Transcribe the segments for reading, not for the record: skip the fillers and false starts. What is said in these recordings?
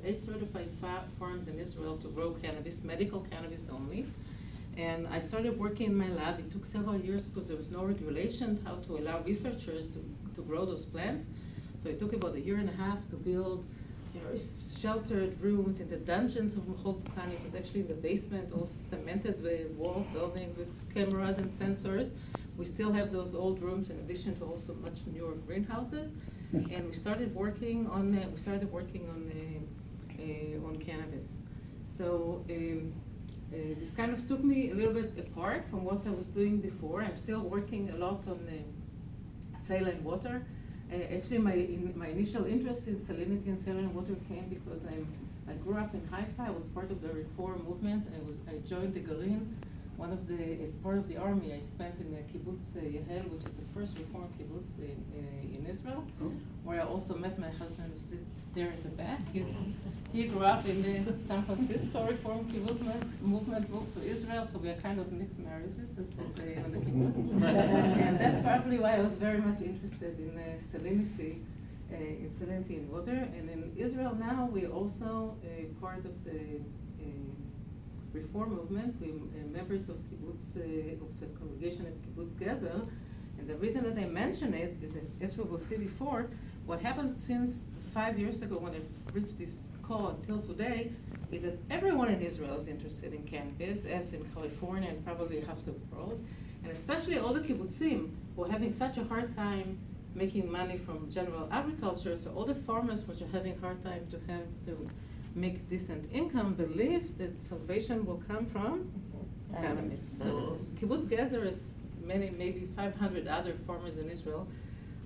8 certified farms in Israel to grow cannabis, medical cannabis only. And I started working in my lab. It took several years because there was no regulation how to allow researchers to grow those plants. So it took about 1.5 years to build sheltered rooms in the dungeons of Mechol Volcani. It was actually in the basement, all cemented with walls, buildings with cameras and sensors. We still have those old rooms in addition to also much newer greenhouses. And we started working on cannabis. So this kind of took me a little bit apart from what I was doing before. I'm still working a lot on saline water. Actually, my initial interest in salinity and saline water came because I grew up in Haifa. I was part of the reform movement. I joined the Galin. As part of the army, I spent in kibbutz Yehel, which is the first reform kibbutz in Israel, where I also met my husband, who sits there in the back. He grew up in the San Francisco reform kibbutz movement, moved to Israel, so we are kind of mixed marriages, as we say on the kibbutz. And that's probably why I was very much interested in salinity in water. And in Israel now, we're also part of the reform movement. We're members of kibbutz, of the congregation at Kibbutz Gezer. And the reason that I mention it is, as we will see before, what happened since 5 years ago when I reached this call until today is that everyone in Israel is interested in cannabis, as in California and probably half the world, and especially all the kibbutzim who are having such a hard time making money from general agriculture. So all the farmers which are having a hard time to make decent income believe that salvation will come from cannabis. So Kibbutz Gezer, is maybe 500 other farmers in Israel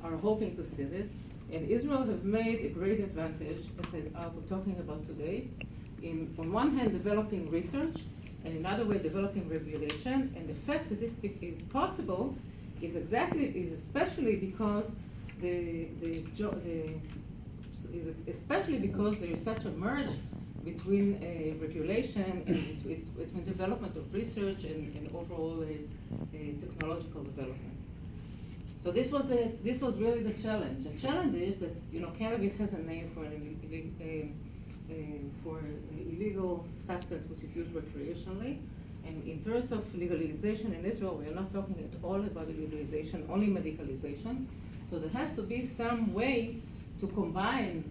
are hoping to see this. And Israel have made a great advantage, as I'll be talking about today, in on one hand developing research, and another way developing regulation. And the fact that this is possible is especially because especially because there is such a merge between regulation and between development of research and overall technological development. So this was really the challenge. The challenge is that cannabis has a name for illegal substance which is used recreationally. And in terms of legalization in Israel, we are not talking at all about legalization, only medicalization. So there has to be some way to combine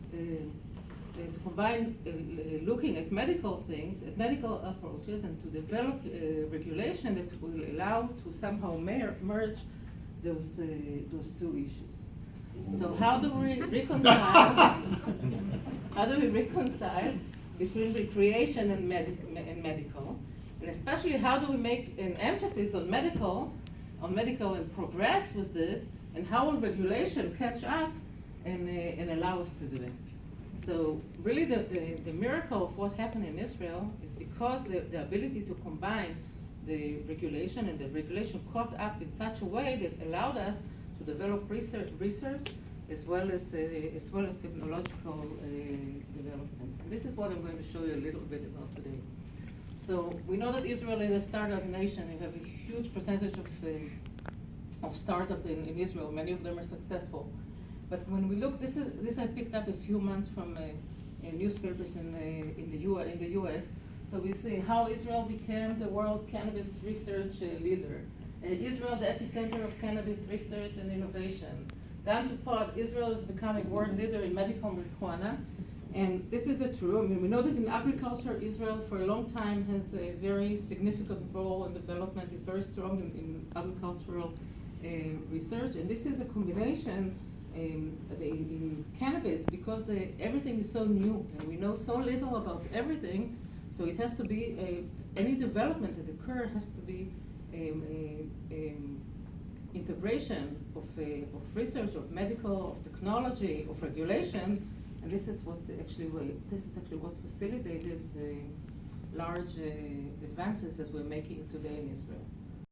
looking at medical things, at medical approaches, and to develop regulation that will allow to somehow merge those two issues. So how do we reconcile? Between recreation and medical, and especially how do we make an emphasis on medical and progress with this, and how will regulation catch up and allow us to do it? So really the miracle of what happened in Israel is because the ability to combine the regulation, and the regulation caught up in such a way that allowed us to develop research as well as technological development. And this is what I'm going to show you a little bit about today. So we know that Israel is a startup nation. You have a huge percentage of startup in Israel. Many of them are successful. But when we look, this I picked up a few months from newspapers in the U.S. So we see how Israel became the world's cannabis research leader. Israel, the epicenter of cannabis research and innovation. Down to pot, Israel is becoming world leader in medical marijuana. And this is true. I mean, we know that in agriculture, Israel for a long time has a very significant role in development. It's very strong in agricultural research. And this is a combination in cannabis because everything is so new and we know so little about everything. So it has to be, any development that occurs has to be integration of research, of medical, of technology, of regulation. And this is actually what facilitated the large advances that we're making today in Israel.